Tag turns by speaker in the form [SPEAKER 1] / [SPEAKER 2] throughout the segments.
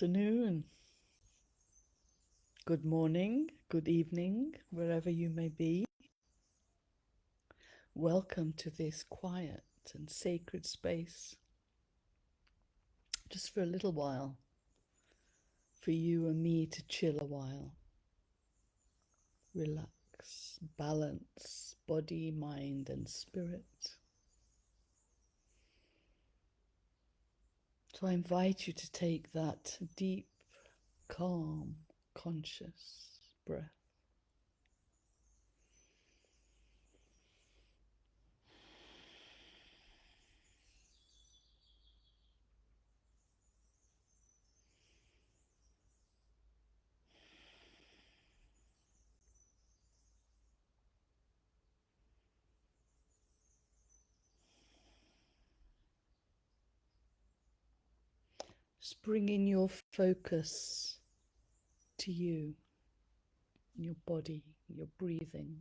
[SPEAKER 1] afternoon, good morning, good evening, wherever you may be. Welcome to this quiet and sacred space, just for a little while, for you and me to chill a while, relax, balance body, mind, and spirit. So I invite you to take that deep, calm, conscious breath. Just bringing your focus to you, your body, your breathing.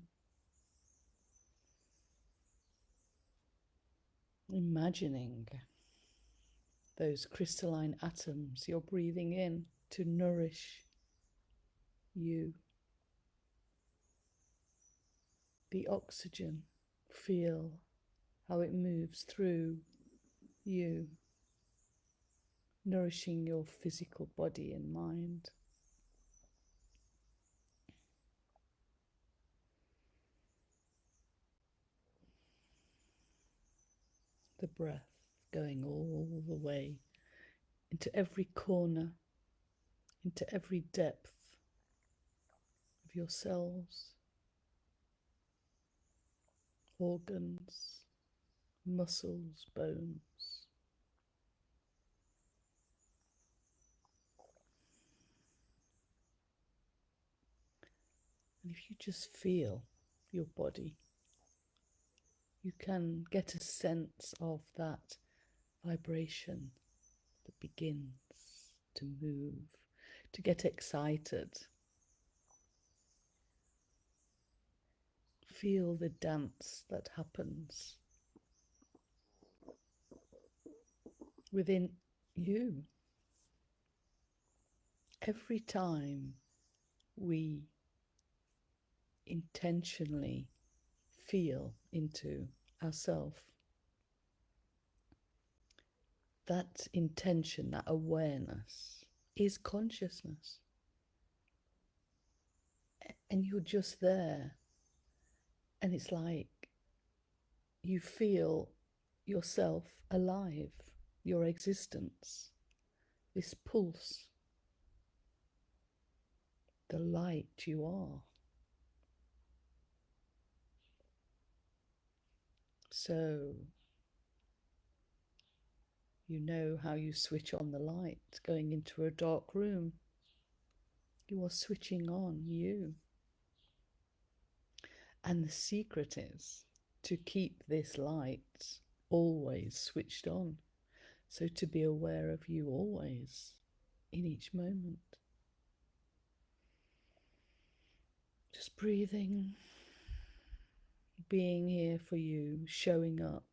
[SPEAKER 1] Imagining those crystalline atoms you're breathing in to nourish you. The oxygen, feel how it moves through you, nourishing your physical body and mind. The breath going all the way into every corner, into every depth of your cells, organs, muscles, bones. And if you just feel your body, you can get a sense of that vibration that begins to move, to get excited. Feel the dance that happens within you every time we intentionally feel into ourself. That intention, that awareness is consciousness. And you're just there. And it's like you feel yourself alive, your existence, this pulse, the light you are. So you know how you switch on the light going into a dark room. You are switching on you. And the secret is to keep this light always switched on. So to be aware of you always, in each moment. Just breathing, being here for you, showing up.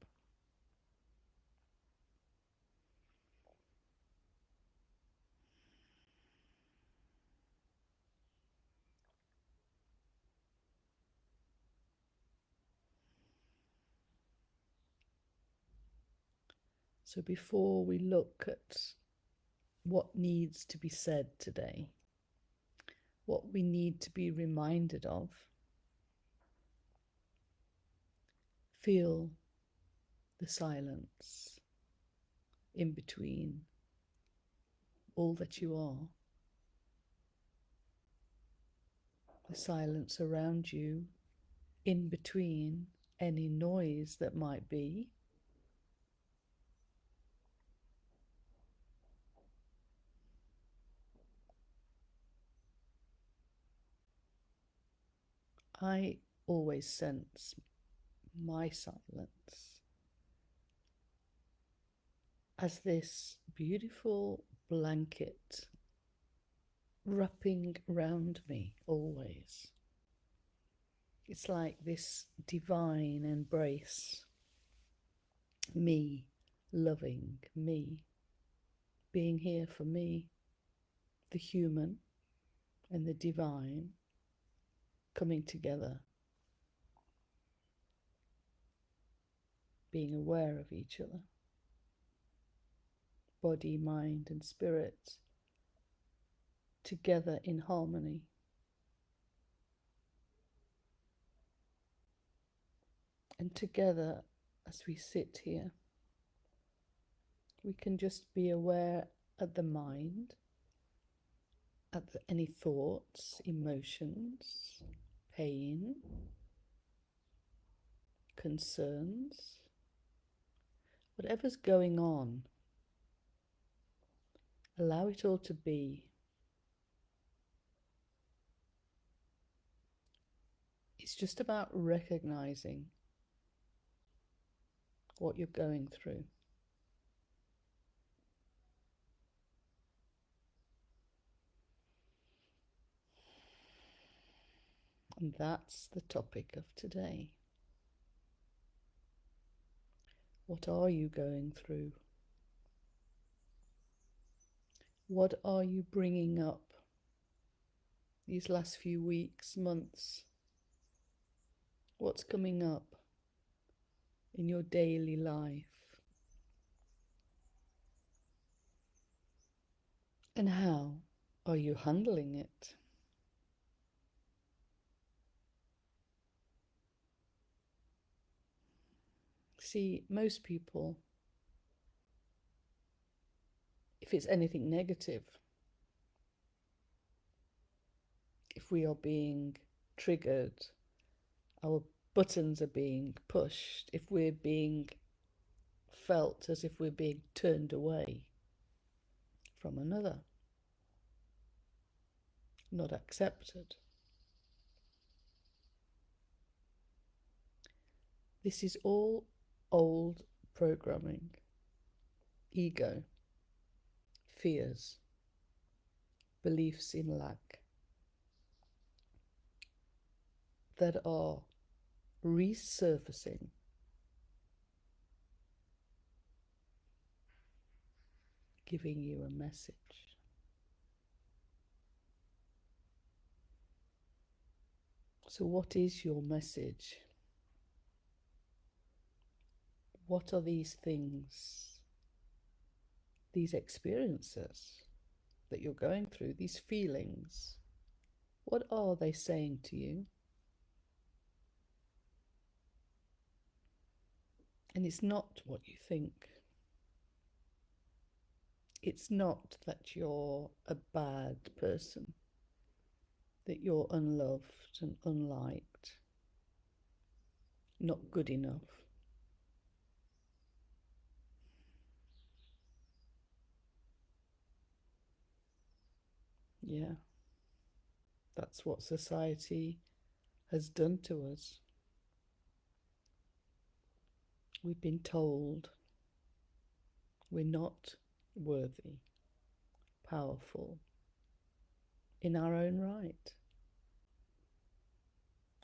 [SPEAKER 1] So before we look at what needs to be said today, what we need to be reminded of, feel the silence in between all that you are. The silence around you, in between any noise that might be. I always sense my silence as this beautiful blanket wrapping round me always. It's like this divine embrace, me loving me, being here for me. the human and the divine coming together, being aware of each other, body, mind, and spirit together in harmony. And together, as we sit here, we can just be aware of the mind, at any thoughts, emotions, pain, concerns, whatever's going on. Allow it all to be. It's just about recognizing what you're going through. And that's the topic of today. What are you going through? What are you bringing up these last few weeks, months? What's coming up in your daily life? And how are you handling it? See, most people, if it's anything negative, if we are being triggered, our buttons are being pushed, if we're being felt as if we're being turned away from another, not accepted. This is all old programming, ego, fears, beliefs in lack that are resurfacing, giving you a message. So what is your message? What are these things, these experiences that you're going through, these feelings? What are they saying to you? And it's not what you think. It's not that you're a bad person, that you're unloved and unliked, not good enough. Yeah, that's what society has done to us. We've been told we're not worthy, powerful, in our own right.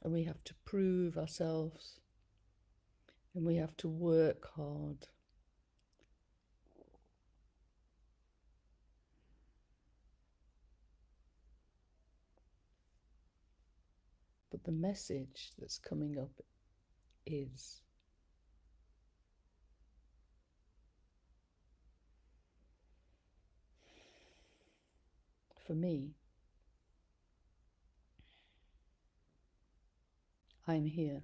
[SPEAKER 1] And we have to prove ourselves, and we have to work hard. But the message that's coming up is for me, I'm here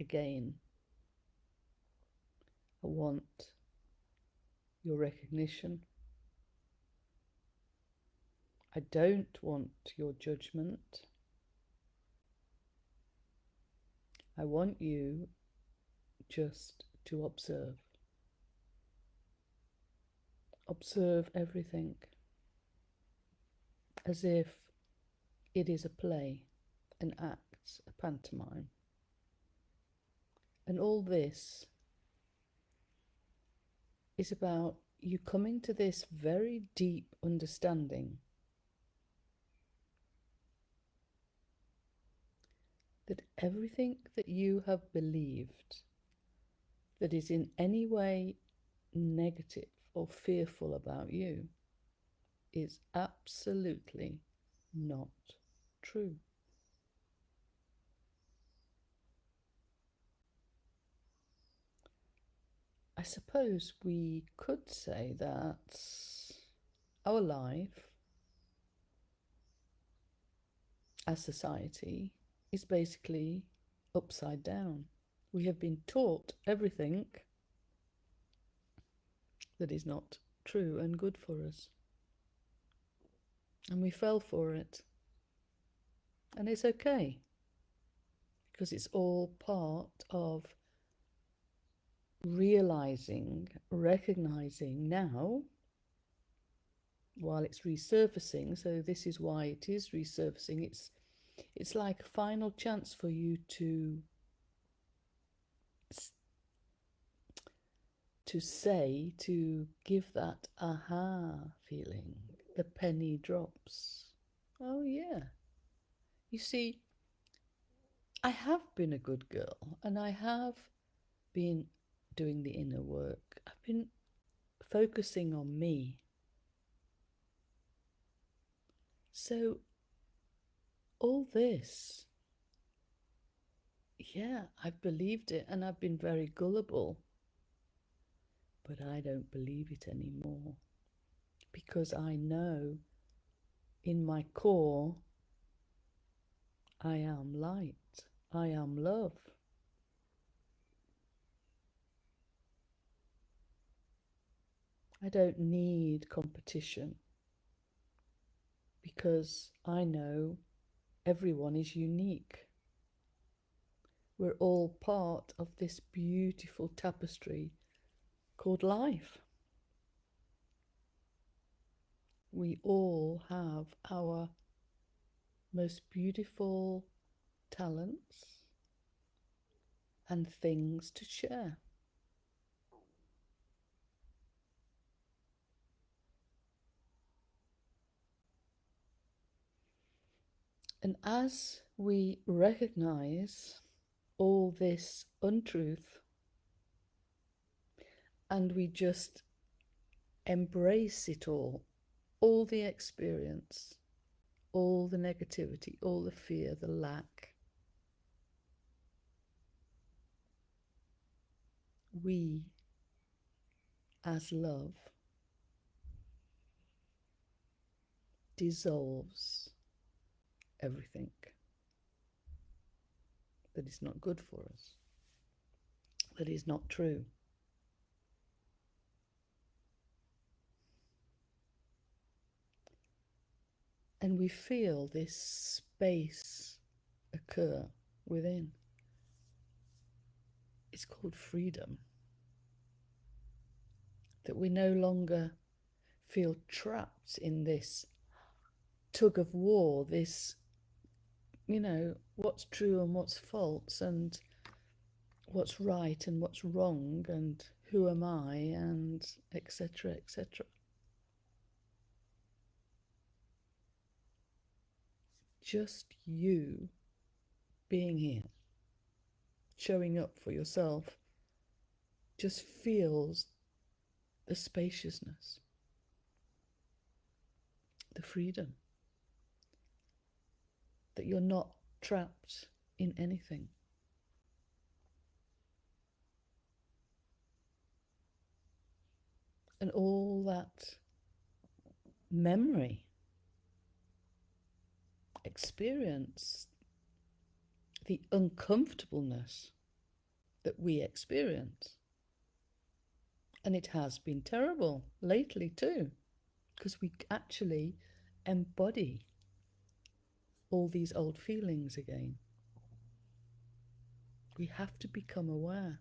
[SPEAKER 1] again. I want your recognition. I don't want your judgment. I want you just to observe. Observe everything as if it is a play, an act, a pantomime. And all this is about you coming to this very deep understanding that everything that you have believed that is in any way negative or fearful about you is absolutely not true. I suppose we could say that our life as society is basically upside down. We have been taught everything that is not true and good for us. And we fell for it. And it's okay, because it's all part of realizing, recognizing now, while it's resurfacing. So this is why it is resurfacing. It's like a final chance for you to say, to give that aha feeling, the penny drops. Oh yeah, you see, I have been a good girl, and I have been doing the inner work. I've been focusing on me. So all this, yeah, I've believed it, and I've been very gullible, but I don't believe it anymore, because I know in my core I am light, I am love. I don't need competition, because I know everyone is unique. We're all part of this beautiful tapestry called life. We all have our most beautiful talents and things to share. And as we recognize all this untruth, and we just embrace it all the experience, all the negativity, all the fear, the lack, we, as love, dissolves everything that is not good for us, that is not true. And we feel this space occur within. It's called freedom. That we no longer feel trapped in this tug of war, this, what's true and what's false, and what's right and what's wrong, and who am I, and etc., etc. Just you being here, showing up for yourself, just feels the spaciousness, the freedom, that you're not trapped in anything. And all that memory, experience, the uncomfortableness that we experience. And it has been terrible lately too, because we actually embody all these old feelings again. We have to become aware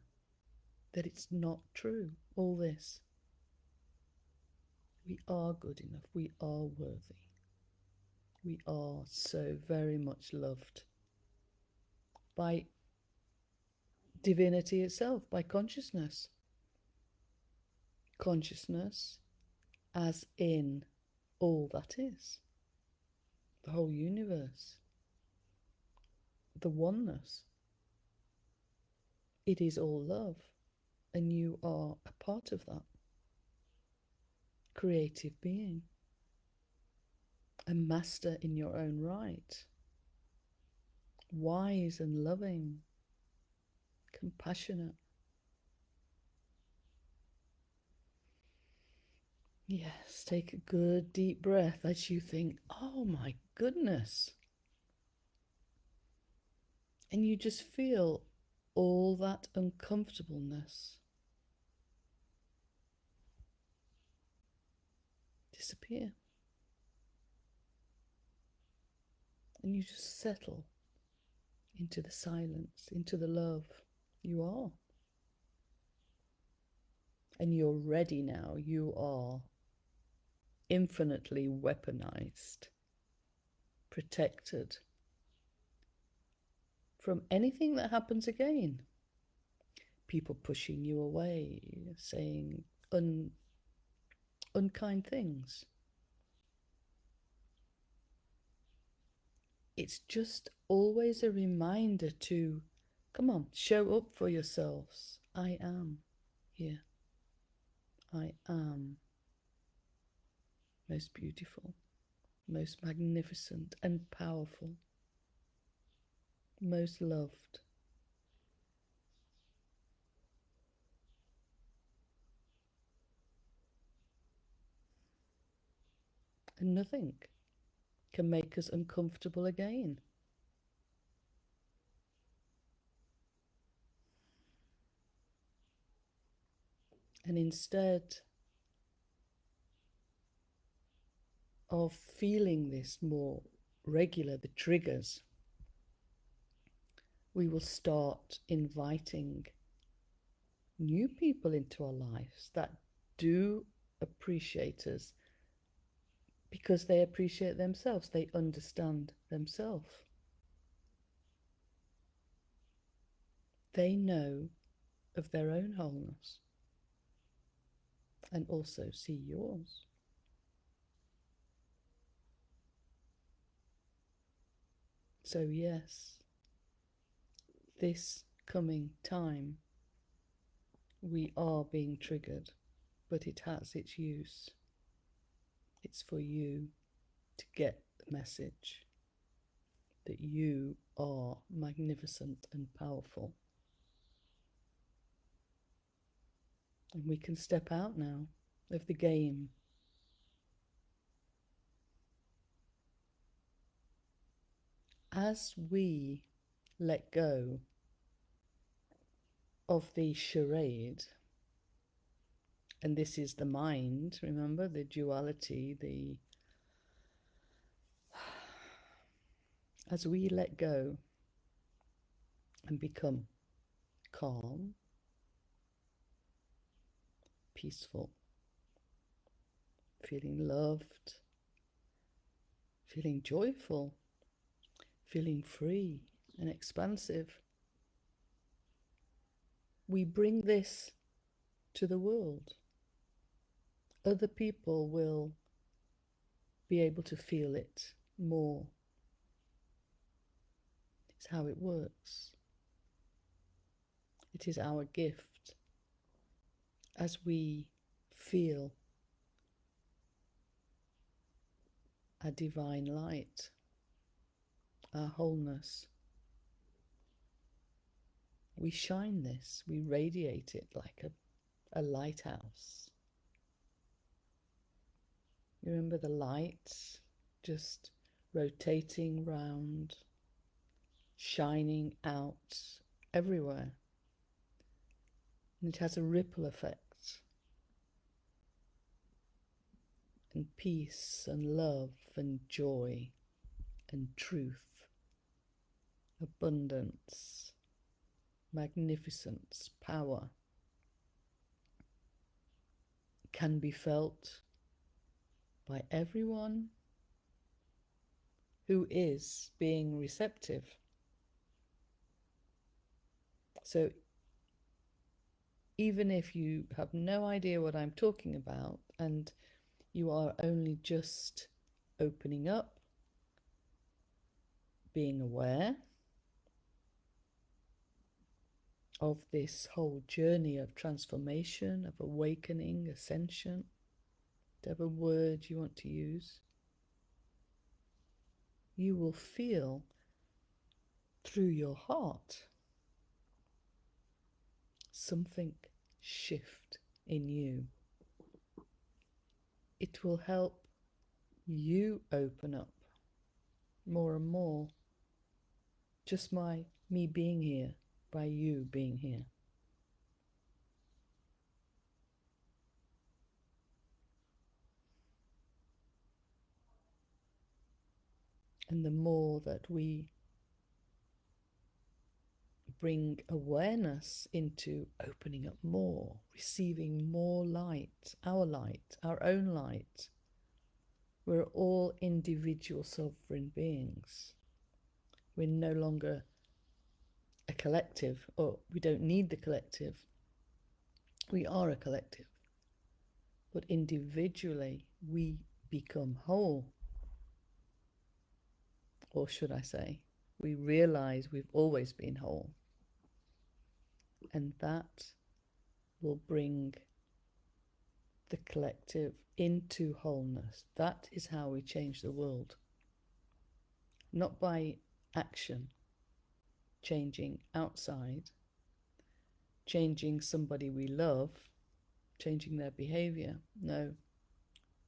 [SPEAKER 1] that it's not true, all this. We are good enough. We are worthy. We are so very much loved by divinity itself, by consciousness. Consciousness as in all that is, the whole universe, the oneness. It is all love, and you are a part of that. creative being, a master in your own right, wise and loving, compassionate. Yes, take a good deep breath as you think, oh my goodness. And you just feel all that uncomfortableness disappear. And you just settle into the silence, into the love. You are. And you're ready now. You are infinitely weaponized, protected from anything that happens again. People pushing you away, saying unkind things. It's just always a reminder to, come on, show up for yourselves. I am here. I am most beautiful, most magnificent and powerful, most loved. And nothing can make us uncomfortable again. And instead of feeling this more regular, the triggers, we will start inviting new people into our lives that do appreciate us because they appreciate themselves, they understand themselves. They know of their own wholeness and also see yours. So yes, this coming time, we are being triggered, but it has its use. It's for you to get the message that you are magnificent and powerful. And we can step out now of the game. As we let go of the charade, and this is the mind, remember, the duality, as we let go and become calm, peaceful, feeling loved, feeling joyful, feeling free and expansive, we bring this to the world. Other people will be able to feel it more. It's how it works. It is our gift as we feel our divine light, our wholeness. We shine this, we radiate it like a lighthouse. You remember the light just rotating round, shining out everywhere. And it has a ripple effect. And peace and love and joy and truth, abundance, magnificence, power can be felt by everyone who is being receptive. So even if you have no idea what I'm talking about and you are only just opening up, being aware of this whole journey of transformation, of awakening, ascension, whatever word you want to use, you will feel through your heart something shift in you. It will help you open up more and more, just by me being here, by you being here. And the more that we bring awareness into opening up more, receiving more light, our own light. We're all individual sovereign beings. We're no longer a collective, or we don't need the collective. We are a collective. But individually, we become whole. Or should I say, we realize we've always been whole. And that will bring the collective into wholeness. That is how we change the world. Not by action, changing outside, changing somebody we love, changing their behavior. No,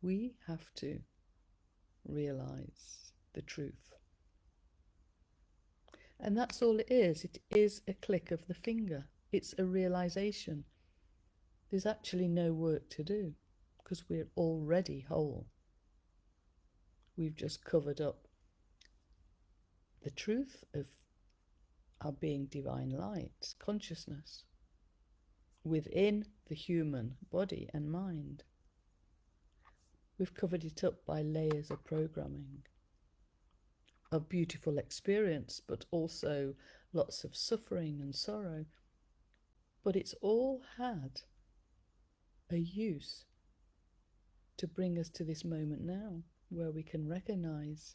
[SPEAKER 1] we have to realize the truth. And that's all it is. It is a click of the finger. It's a realization. There's actually no work to do because we're already whole. We've just covered up the truth of our being divine light, consciousness, within the human body and mind. We've covered it up by layers of programming, of beautiful experience, but also lots of suffering and sorrow. But it's all had a use to bring us to this moment now, where we can recognize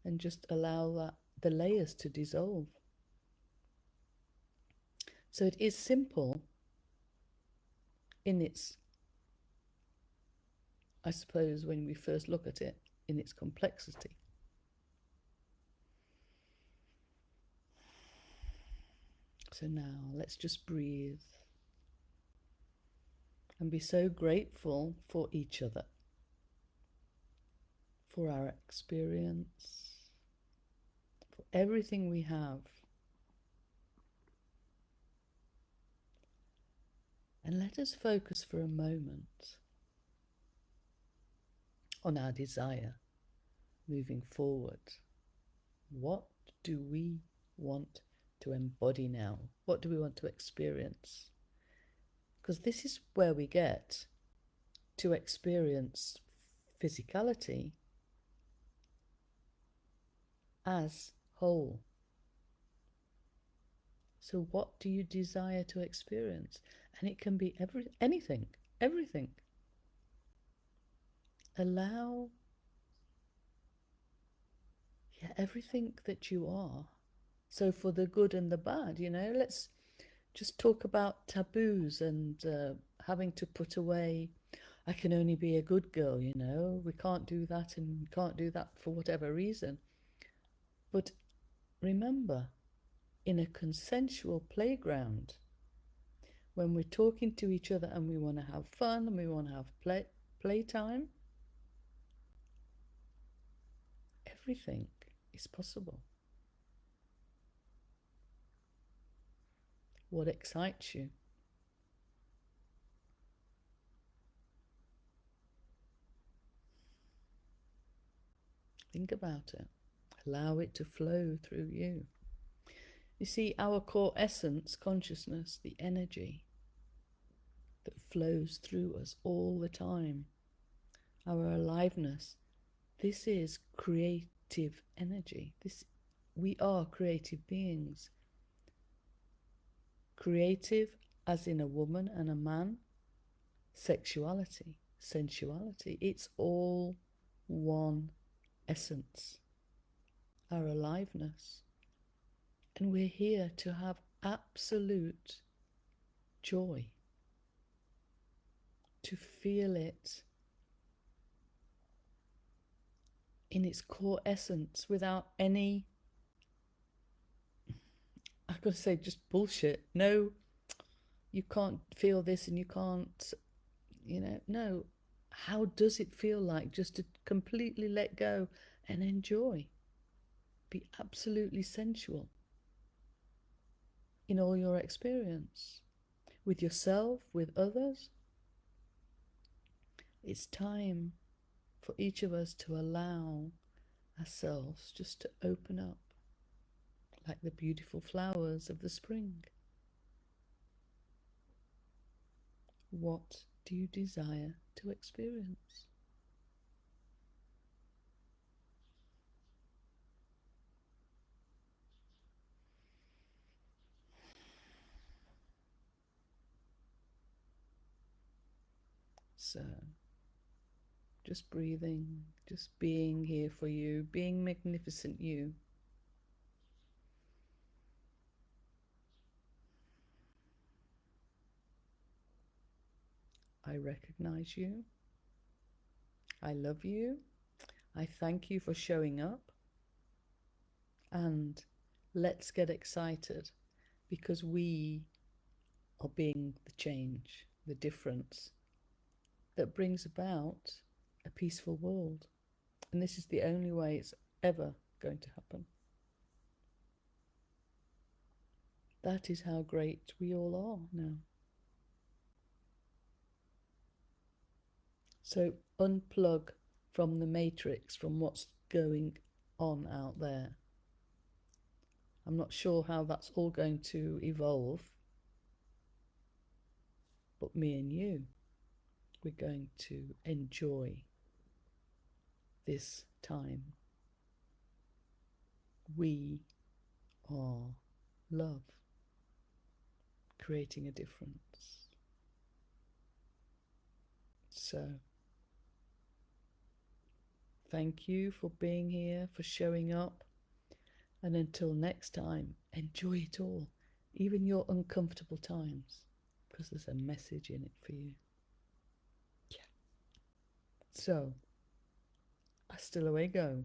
[SPEAKER 1] and just allow the layers to dissolve. So it is simple in its, I suppose, when we first look at it, in its complexity. So now let's just breathe and be so grateful for each other, for our experience, for everything we have. And let us focus for a moment on our desire moving forward. What do we want to embody now? What do we want to experience? Because this is where we get to experience physicality as whole. So what do you desire to experience? And it can be anything. Allow everything that you are. So for the good and the bad, let's just talk about taboos and having to put away, I can only be a good girl, we can't do that and we can't do that for whatever reason. But remember, in a consensual playground, when we're talking to each other and we want to have fun and we want to have playtime, everything is possible. What excites you? Think about it. Allow it to flow through you. You see, our core essence, consciousness, the energy that flows through us all the time, our aliveness, this is creative energy. We are creative beings. Creative as in a woman and a man, sexuality, sensuality, it's all one essence, our aliveness. And we're here to have absolute joy, to feel it in its core essence without any, I've got to say, just bullshit. No, you can't feel this and you can't, no. How does it feel like just to completely let go and enjoy? Be absolutely sensual in all your experience, with yourself, with others. It's time for each of us to allow ourselves just to open up like the beautiful flowers of the spring. What do you desire to experience? So, just breathing, just being here for you, being magnificent you. I recognize you. I love you. I thank you for showing up. And let's get excited because we are being the change, the difference that brings about a peaceful world. And this is the only way it's ever going to happen. That is how great we all are now. So unplug from the matrix, from what's going on out there. I'm not sure how that's all going to evolve, but me and you, we're going to enjoy this time. We are love, creating a difference. So, thank you for being here, for showing up. And until next time, enjoy it all, even your uncomfortable times, because there's a message in it for you. Yeah. So, hasta luego.